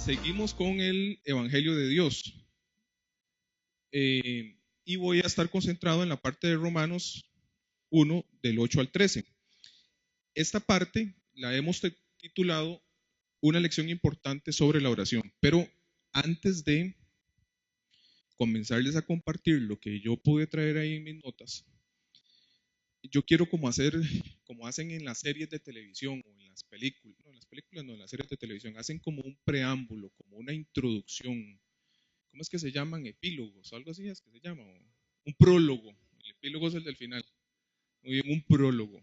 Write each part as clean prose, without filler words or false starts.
Seguimos con el Evangelio de Dios. Y voy a estar concentrado en la parte de Romanos 1, del 8 al 13. Esta parte la hemos titulado Una lección importante sobre la oración. Pero antes de comenzarles a compartir lo que yo pude traer ahí en mis notas, yo quiero como hacen en las series de televisión o en las películas, no, en las series de televisión, hacen como un preámbulo, como una introducción. ¿Cómo es que se llaman? Epílogos, algo así es que se llama. Un prólogo. El epílogo es el del final. Muy bien, un prólogo.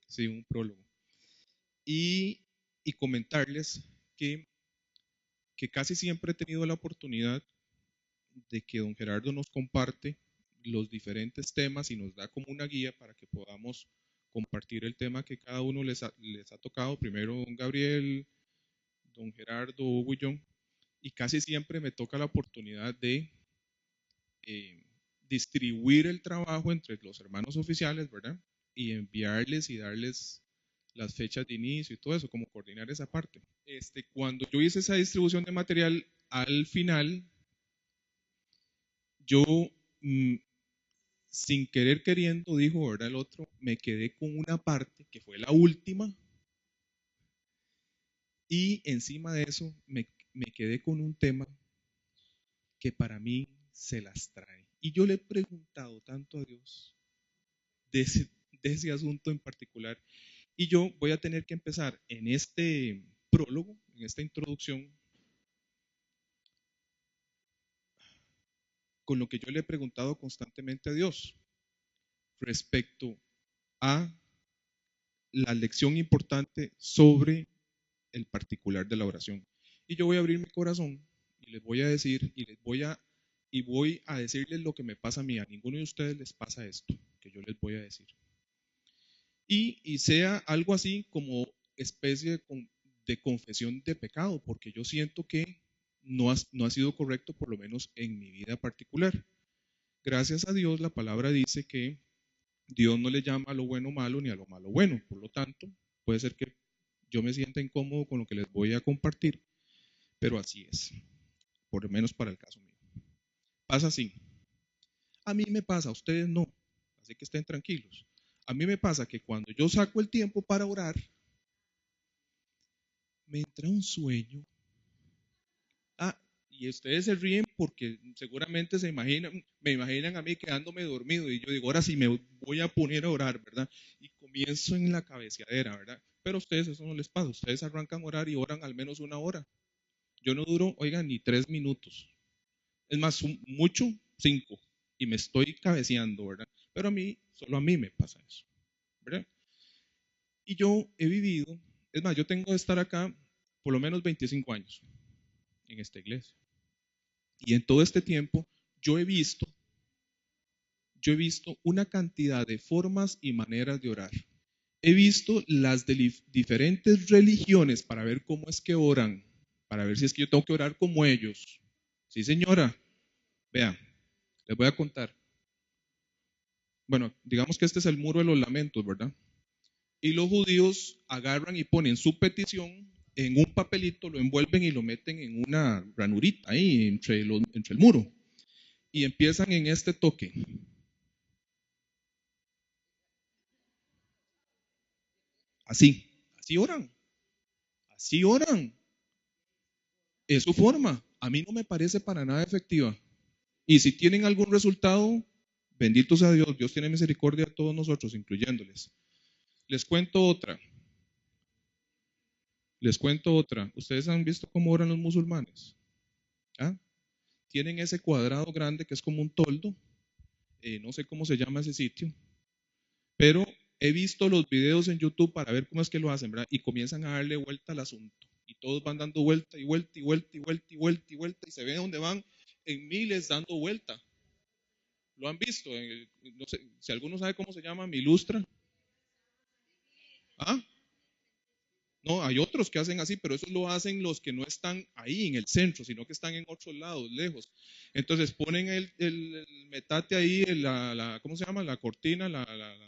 Sí, un prólogo. Y comentarles que casi siempre he tenido la oportunidad de que don Gerardo nos comparte los diferentes temas y nos da como una guía para que podamos compartir el tema que cada uno les ha tocado. Primero don Gabriel, don Gerardo, Hugo y yo. Y casi siempre me toca la oportunidad de distribuir el trabajo entre los hermanos oficiales, ¿verdad? Y enviarles y darles las fechas de inicio y todo eso, como coordinar esa parte. Cuando yo hice esa distribución de material, al final, yo, sin querer queriendo, dijo, ¿verdad? El otro, me quedé con una parte que fue la última, y encima de eso me quedé con un tema que para mí se las trae. Y yo le he preguntado tanto a Dios de ese asunto en particular. Y yo voy a tener que empezar en este prólogo, en esta introducción, con lo que yo le he preguntado constantemente a Dios respecto a la lección importante sobre el particular de la oración. Y yo voy a abrir mi corazón y les voy a decir voy a decirles lo que me pasa a mí. A ninguno de ustedes les pasa esto que yo les voy a decir. Y sea algo así como especie de confesión de pecado, porque yo siento que no ha sido correcto, por lo menos en mi vida particular. Gracias a Dios, la palabra dice que Dios no le llama a lo bueno malo ni a lo malo bueno. Por lo tanto, puede ser que yo me sienta incómodo con lo que les voy a compartir, pero así es, por lo menos para el caso mío. Pasa así. A mí me pasa, a ustedes no, así que estén tranquilos. A mí me pasa que cuando yo saco el tiempo para orar, me entra un sueño. Y ustedes se ríen porque seguramente me imaginan a mí quedándome dormido y yo digo, ahora sí me voy a poner a orar, ¿verdad? Y comienzo en la cabeceadera, ¿verdad? Pero a ustedes eso no les pasa, ustedes arrancan a orar y oran al menos una hora. Yo no duro, oigan, ni 3 minutos. Es más, mucho, 5. Y me estoy cabeceando, ¿verdad? Pero solo a mí me pasa eso, ¿verdad? Y yo he vivido, es más, yo tengo de estar acá por lo menos 25 años en esta iglesia. Y en todo este tiempo yo he visto una cantidad de formas y maneras de orar. He visto las de diferentes religiones para ver cómo es que oran, para ver si es que yo tengo que orar como ellos. Sí, señora. Vean, les voy a contar. Bueno, digamos que este es el muro de los lamentos, ¿verdad? Y los judíos agarran y ponen su petición en un papelito, lo envuelven y lo meten en una ranurita ahí entre el muro. Y empiezan en este toque. Así oran. Así oran. Es su forma. A mí no me parece para nada efectiva. Y si tienen algún resultado, bendito sea Dios. Dios tiene misericordia a todos nosotros, incluyéndoles. Les cuento otra. ¿Ustedes han visto cómo oran los musulmanes? ¿Ah? Tienen ese cuadrado grande que es como un toldo. No sé cómo se llama ese sitio. Pero he visto los videos en YouTube para ver cómo es que lo hacen, ¿verdad? Y comienzan a darle vuelta al asunto. Y todos van dando vuelta y vuelta y vuelta y vuelta y vuelta y vuelta. Y se ve donde van en miles dando vuelta. ¿Lo han visto? No sé, si alguno sabe cómo se llama, me ilustra. ¿Ah? No, hay otros que hacen así, pero eso lo hacen los que no están ahí en el centro, sino que están en otros lados, lejos. Entonces ponen el metate ahí, ¿cómo se llama? La cortina, la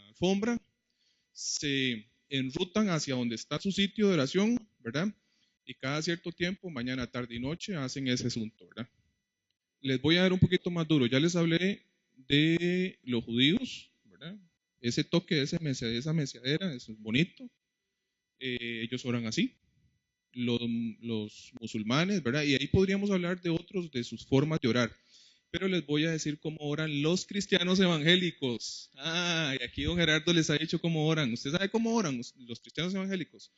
alfombra, se enrutan hacia donde está su sitio de oración, ¿verdad? Y cada cierto tiempo, mañana, tarde y noche, hacen ese asunto, ¿verdad? Les voy a dar un poquito más duro. Ya les hablé de los judíos, ¿verdad? Ese toque, esa meciadera, eso es bonito. Ellos oran así. Los, los musulmanes, ¿verdad? Y ahí podríamos hablar de otros, de sus formas de orar. Pero les voy a decir cómo oran los cristianos evangélicos. Ah, y aquí don Gerardo les ha dicho cómo oran. ¿Usted sabe cómo oran los cristianos evangélicos?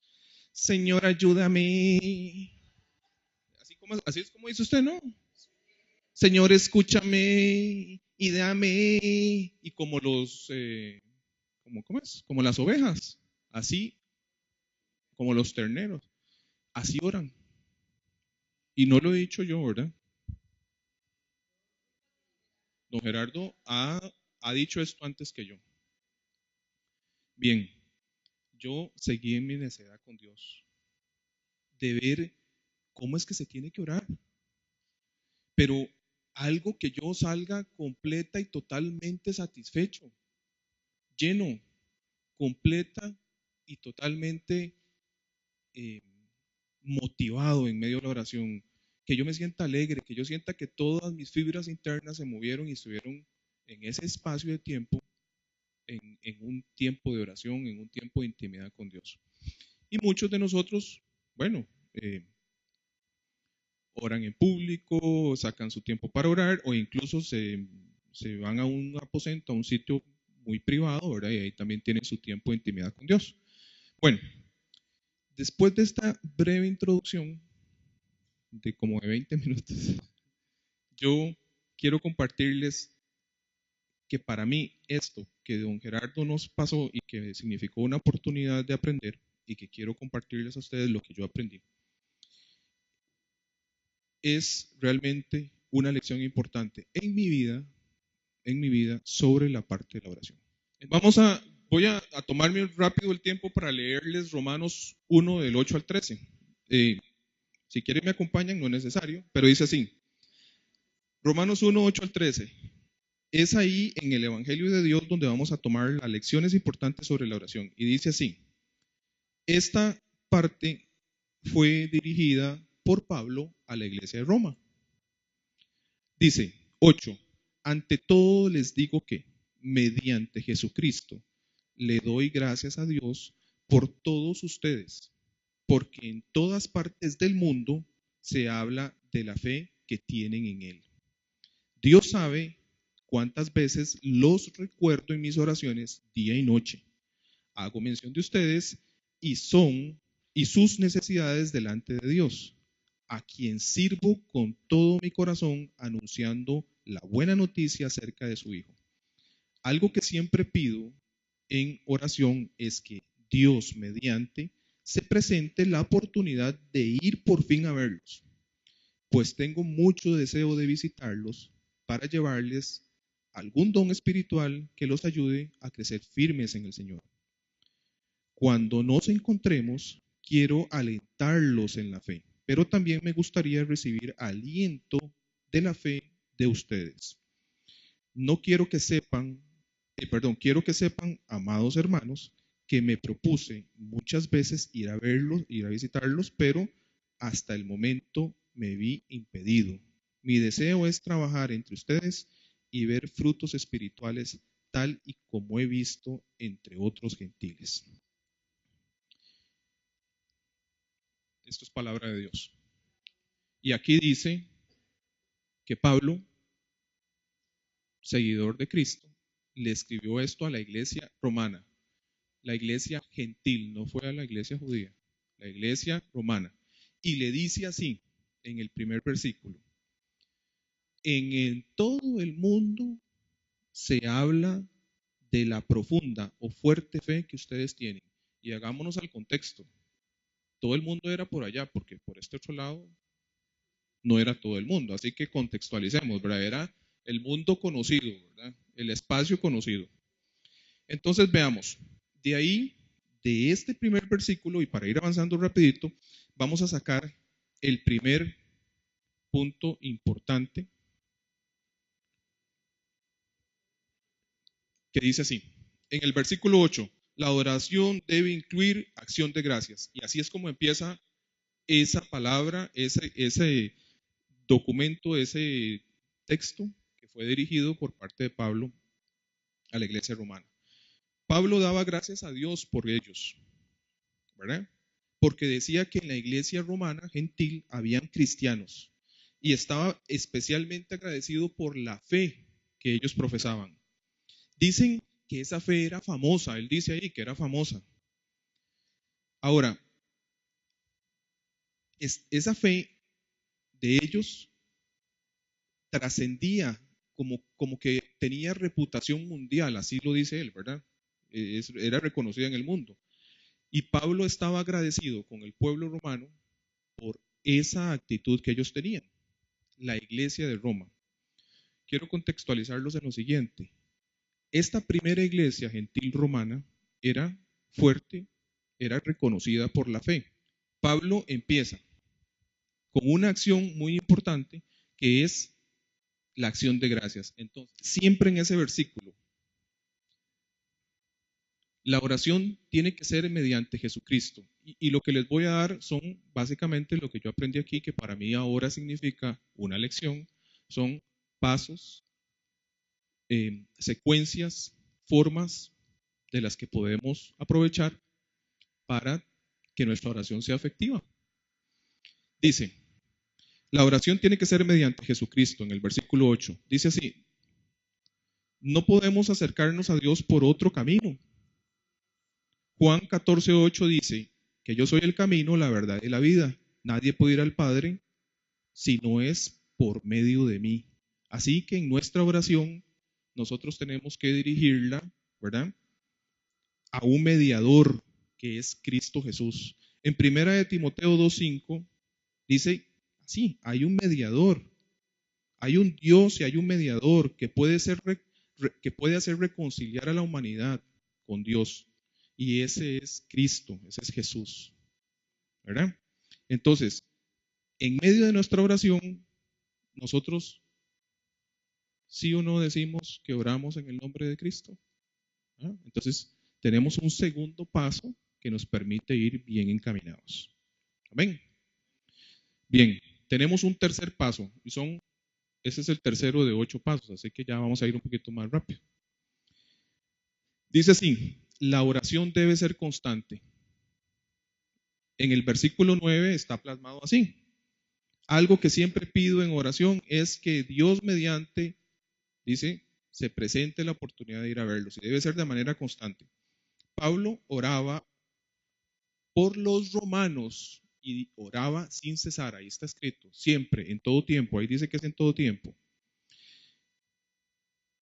Señor, ayúdame. Así es como dice usted, ¿no? Señor, escúchame y dame. Y como ¿cómo es? Como las ovejas. Así, como los terneros. Así oran. Y no lo he dicho yo, ¿verdad? Don Gerardo ha dicho esto antes que yo. Bien, yo seguí en mi necedad con Dios, de ver cómo es que se tiene que orar. Pero algo que yo salga completa y totalmente satisfecho, lleno, completa y totalmente eh, motivado en medio de la oración, que yo me sienta alegre, que yo sienta que todas mis fibras internas se movieron y estuvieron en ese espacio de tiempo, en un tiempo de oración, en un tiempo de intimidad con Dios. Y muchos de nosotros, bueno, oran en público, sacan su tiempo para orar o incluso se van a un aposento, a un sitio muy privado, ¿verdad? Y ahí también tienen su tiempo de intimidad con Dios. Bueno, después de esta breve introducción de como de 20 minutos, yo quiero compartirles que para mí esto que don Gerardo nos pasó y que significó una oportunidad de aprender y que quiero compartirles a ustedes lo que yo aprendí, es realmente una lección importante en mi vida sobre la parte de la oración. Voy a tomarme rápido el tiempo para leerles Romanos 1 del 8 al 13. Si quieren me acompañan, no es necesario, pero dice así, Romanos 1, 8 al 13. Es ahí en el Evangelio de Dios donde vamos a tomar las lecciones importantes sobre la oración. Y dice así, esta parte fue dirigida por Pablo a la iglesia de Roma. Dice, 8. Ante todo les digo que, mediante Jesucristo, le doy gracias a Dios por todos ustedes, porque en todas partes del mundo se habla de la fe que tienen en Él. Dios sabe cuántas veces los recuerdo en mis oraciones día y noche. Hago mención de ustedes y sus necesidades delante de Dios, a quien sirvo con todo mi corazón anunciando la buena noticia acerca de su Hijo. Algo que siempre pido en oración es que Dios mediante se presente la oportunidad de ir por fin a verlos, pues tengo mucho deseo de visitarlos para llevarles algún don espiritual que los ayude a crecer firmes en el Señor. Cuando nos encontremos, quiero alentarlos en la fe, pero también me gustaría recibir aliento de la fe de ustedes. No quiero que sepan, quiero que sepan, amados hermanos, que me propuse muchas veces ir a verlos, ir a visitarlos, pero hasta el momento me vi impedido. Mi deseo es trabajar entre ustedes y ver frutos espirituales tal y como he visto entre otros gentiles. Esto es palabra de Dios. Y aquí dice que Pablo, seguidor de Cristo, le escribió esto a la iglesia romana, la iglesia gentil, no fue a la iglesia judía, la iglesia romana. Y le dice así en el primer versículo, en todo el mundo se habla de la profunda o fuerte fe que ustedes tienen. Y hagámonos al contexto. Todo el mundo era por allá, porque por este otro lado no era todo el mundo. Así que contextualicemos, ¿verdad? Era el mundo conocido, ¿verdad? El espacio conocido. Entonces veamos, de ahí, de este primer versículo, y para ir avanzando rapidito, vamos a sacar el primer punto importante que dice así, en el versículo 8, la oración debe incluir acción de gracias. Y así es como empieza esa palabra, ese documento, ese texto que fue dirigido por parte de Pablo a la iglesia romana. Pablo daba gracias a Dios por ellos, ¿verdad? Porque decía que en la iglesia romana gentil habían cristianos y estaba especialmente agradecido por la fe que ellos profesaban. Dicen que esa fe era famosa, él dice ahí que era famosa. Ahora, esa fe de ellos trascendía como que tenía reputación mundial, así lo dice él, ¿verdad? Era reconocida en el mundo. Y Pablo estaba agradecido con el pueblo romano por esa actitud que ellos tenían, la iglesia de Roma. Quiero contextualizarlos en lo siguiente. Esta primera iglesia gentil romana era fuerte, era reconocida por la fe. Pablo empieza con una acción muy importante que es la acción de gracias. Entonces, siempre en ese versículo, la oración tiene que ser mediante Jesucristo. Y lo que les voy a dar son básicamente lo que yo aprendí aquí, que para mí ahora significa una lección, son pasos, secuencias, formas de las que podemos aprovechar para que nuestra oración sea efectiva. Dice, la oración tiene que ser mediante Jesucristo, en el versículo 8. Dice así, no podemos acercarnos a Dios por otro camino. Juan 14:8 dice que yo soy el camino, la verdad y la vida. Nadie puede ir al Padre si no es por medio de mí. Así que en nuestra oración nosotros tenemos que dirigirla, ¿verdad?, a un mediador que es Cristo Jesús. En 1 Timoteo 2:5 dice, sí, hay un mediador, hay un Dios y hay un mediador que puede hacer reconciliar a la humanidad con Dios. Y ese es Cristo, ese es Jesús, ¿verdad? Entonces, en medio de nuestra oración, nosotros sí o no decimos que oramos en el nombre de Cristo. ¿Ah? Entonces, tenemos un segundo paso que nos permite ir bien encaminados. Amén. Bien, tenemos un tercer paso y ese es el tercero de 8 pasos, así que ya vamos a ir un poquito más rápido. Dice así, la oración debe ser constante. En el versículo 9 está plasmado así. Algo que siempre pido en oración es que Dios mediante, dice, se presente la oportunidad de ir a verlos y debe ser de manera constante. Pablo oraba por los romanos y oraba sin cesar, ahí está escrito, siempre, en todo tiempo, ahí dice que es en todo tiempo.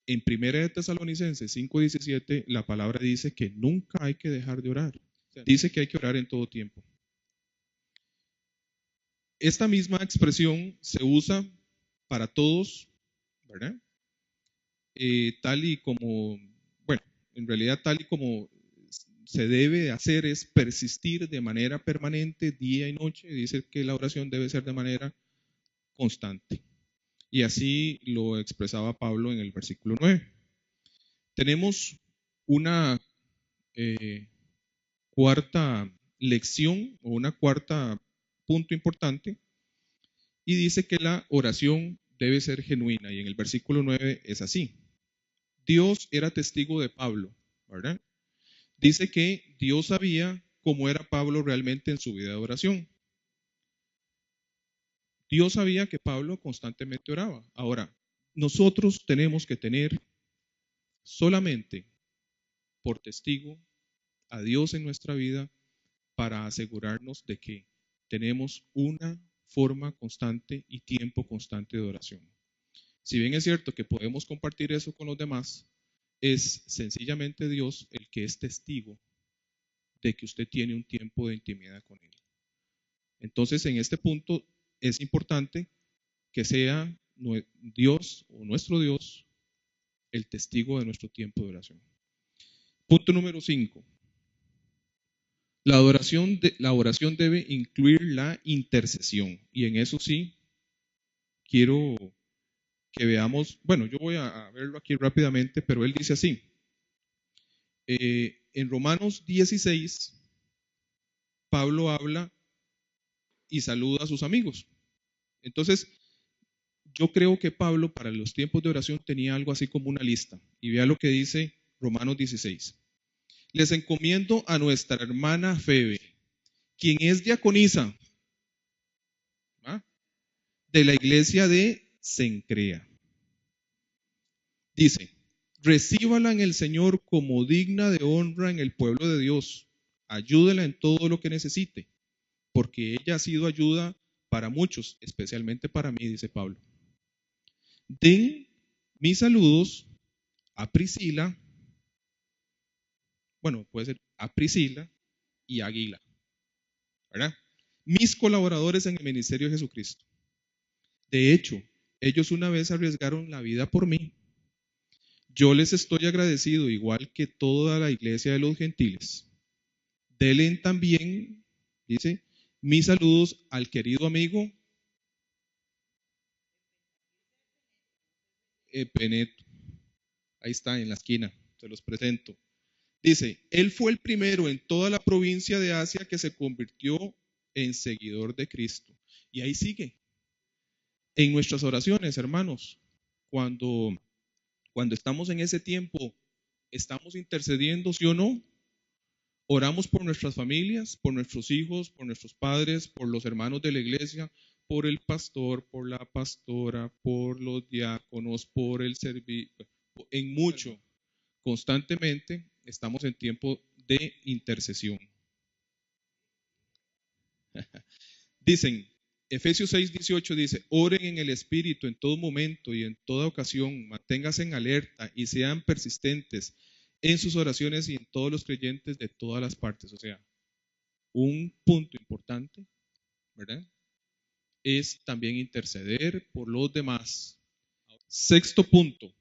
En 1 Tesalonicenses 5:17 la palabra dice que nunca hay que dejar de orar. O sea, dice que hay que orar en todo tiempo. Esta misma expresión se usa para todos, ¿verdad? Tal y como, bueno, en realidad tal y como se debe hacer es persistir de manera permanente día y noche. Dice que la oración debe ser de manera constante. Y así lo expresaba Pablo en el versículo 9. Tenemos una cuarta lección o una cuarta punto importante y dice que la oración debe ser genuina y en el versículo 9 es así. Dios era testigo de Pablo, ¿verdad? Dice que Dios sabía cómo era Pablo realmente en su vida de oración. Dios sabía que Pablo constantemente oraba. Ahora, nosotros tenemos que tener solamente por testigo a Dios en nuestra vida para asegurarnos de que tenemos una forma constante y tiempo constante de oración. Si bien es cierto que podemos compartir eso con los demás, es sencillamente Dios el que es testigo de que usted tiene un tiempo de intimidad con Él. Entonces, en este punto es importante que sea Dios o nuestro Dios el testigo de nuestro tiempo de oración. Punto número 5. La oración debe incluir la intercesión. Y en eso sí, quiero que veamos, bueno, yo voy a verlo aquí rápidamente, pero él dice así. En Romanos 16, Pablo habla y saluda a sus amigos. Entonces, yo creo que Pablo para los tiempos de oración tenía algo así como una lista. Y vea lo que dice Romanos 16. Les encomiendo a nuestra hermana Febe, quien es diaconisa, ¿ah?, de la iglesia de Cencrea. Dice, recíbala en el Señor como digna de honra en el pueblo de Dios. Ayúdela en todo lo que necesite, porque ella ha sido ayuda para muchos, especialmente para mí, dice Pablo. Den mis saludos a Priscila, bueno, puede ser a Priscila y a Aguila, ¿verdad? Mis colaboradores en el ministerio de Jesucristo. De hecho, ellos una vez arriesgaron la vida por mí. Yo les estoy agradecido, igual que toda la iglesia de los gentiles. Denle también, dice, mis saludos al querido amigo Epeneto. Ahí está, en la esquina, se los presento. Dice, él fue el primero en toda la provincia de Asia que se convirtió en seguidor de Cristo. Y ahí sigue. En nuestras oraciones, hermanos, cuando estamos en ese tiempo, ¿estamos intercediendo, sí o no? Oramos por nuestras familias, por nuestros hijos, por nuestros padres, por los hermanos de la iglesia, por el pastor, por la pastora, por los diáconos, por el servicio, en mucho, constantemente estamos en tiempo de intercesión. Dicen, Efesios 6:18 dice, oren en el Espíritu en todo momento y en toda ocasión, manténganse en alerta y sean persistentes en sus oraciones y en todos los creyentes de todas las partes. O sea, un punto importante, ¿verdad?, es también interceder por los demás. Sexto punto,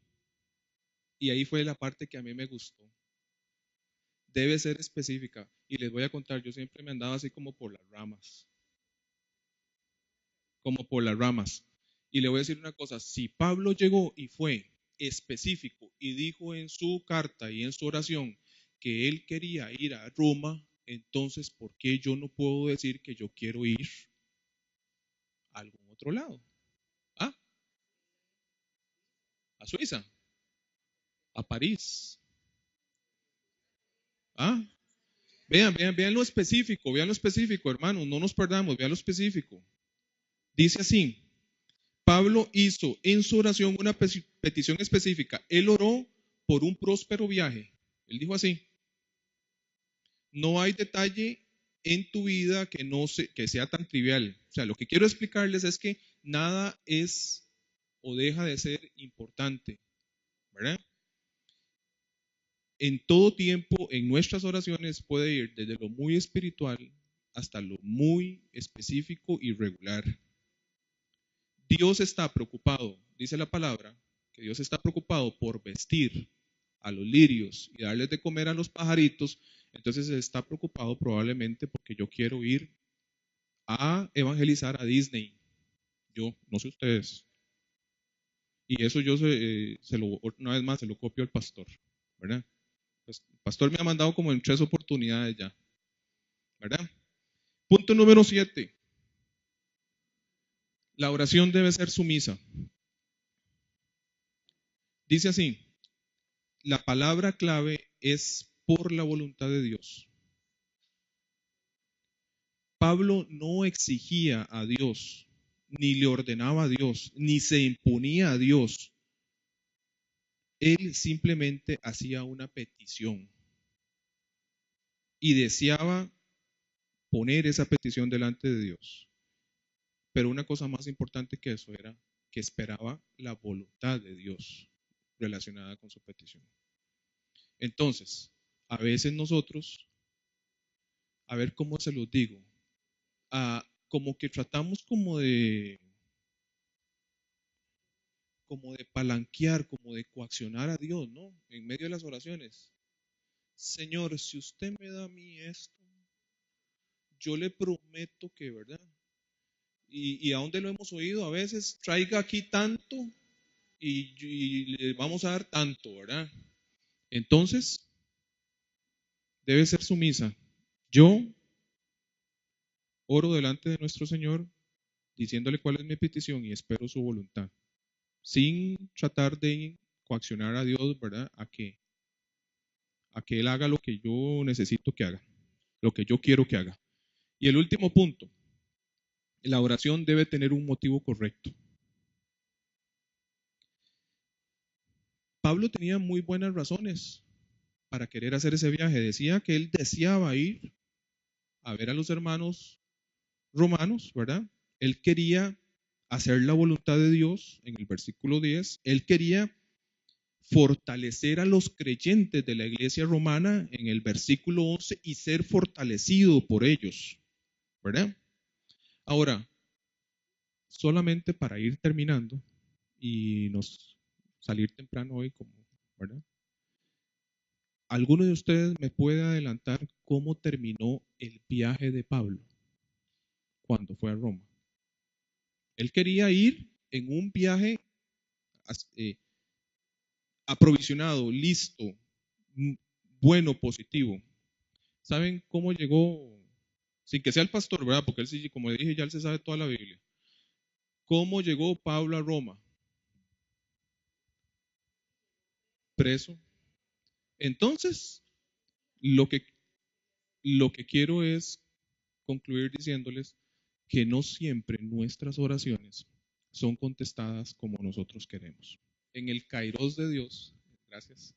y ahí fue la parte que a mí me gustó, debe ser específica. Y les voy a contar, yo siempre me andaba así como por las ramas. Y le voy a decir una cosa, si Pablo llegó y fue específico y dijo en su carta y en su oración que él quería ir a Roma, entonces, ¿por qué yo no puedo decir que yo quiero ir a algún otro lado? ¿Ah? ¿A Suiza? ¿A París? ¿Ah? Vean lo específico, hermanos, no nos perdamos, vean lo específico. Dice así, Pablo hizo en su oración una petición específica. Él oró por un próspero viaje. Él dijo así, no hay detalle en tu vida que sea tan trivial. O sea, lo que quiero explicarles es que nada es o deja de ser importante, ¿verdad? En todo tiempo, en nuestras oraciones puede ir desde lo muy espiritual hasta lo muy específico y regular. Dios está preocupado, dice la palabra, que Dios está preocupado por vestir a los lirios y darles de comer a los pajaritos. Entonces está preocupado probablemente porque yo quiero ir a evangelizar a Disney. Yo, no sé ustedes. Y eso yo una vez más se lo copio al pastor, ¿verdad? Pues, el pastor me ha mandado como en 3 oportunidades ya, ¿verdad? Punto número 7. La oración debe ser sumisa. Dice así, la palabra clave es por la voluntad de Dios. Pablo no exigía a Dios, ni le ordenaba a Dios, ni se imponía a Dios. Él simplemente hacía una petición y deseaba poner esa petición delante de Dios. Pero una cosa más importante que eso era que esperaba la voluntad de Dios relacionada con su petición. Entonces, a veces nosotros, a ver cómo se los digo, como que tratamos como de palanquear, como de coaccionar a Dios, ¿no? En medio de las oraciones. Señor, si usted me da a mí esto, yo le prometo que, ¿verdad? ¿Y a dónde lo hemos oído? A veces traiga aquí tanto y le vamos a dar tanto, ¿verdad? Entonces, debe ser sumisa. Yo oro delante de nuestro Señor diciéndole cuál es mi petición y espero su voluntad, sin tratar de coaccionar a Dios, ¿verdad? A que Él haga lo que yo necesito que haga, lo que yo quiero que haga. Y el último punto, la oración debe tener un motivo correcto. Pablo tenía muy buenas razones para querer hacer ese viaje. Decía que él deseaba ir a ver a los hermanos romanos, ¿verdad? Él quería hacer la voluntad de Dios en el versículo 10. Él quería fortalecer a los creyentes de la iglesia romana en el versículo 11 y ser fortalecido por ellos, ¿verdad? Ahora, solamente para ir terminando y nos salir temprano hoy, como, ¿verdad? ¿Alguno de ustedes me puede adelantar cómo terminó el viaje de Pablo cuando fue a Roma? Él quería ir en un viaje aprovisionado, listo, bueno, positivo. ¿Saben cómo llegó? Sin que sea el pastor, ¿verdad? Porque él sí, como dije, ya él se sabe toda la Biblia. ¿Cómo llegó Pablo a Roma? Preso. Entonces, lo que, lo que quiero es concluir diciéndoles que no siempre nuestras oraciones son contestadas como nosotros queremos. En el kairos de Dios, gracias,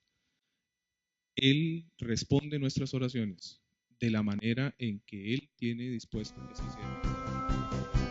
Él responde nuestras oraciones de la manera en que Él tiene dispuesto que se hicieran.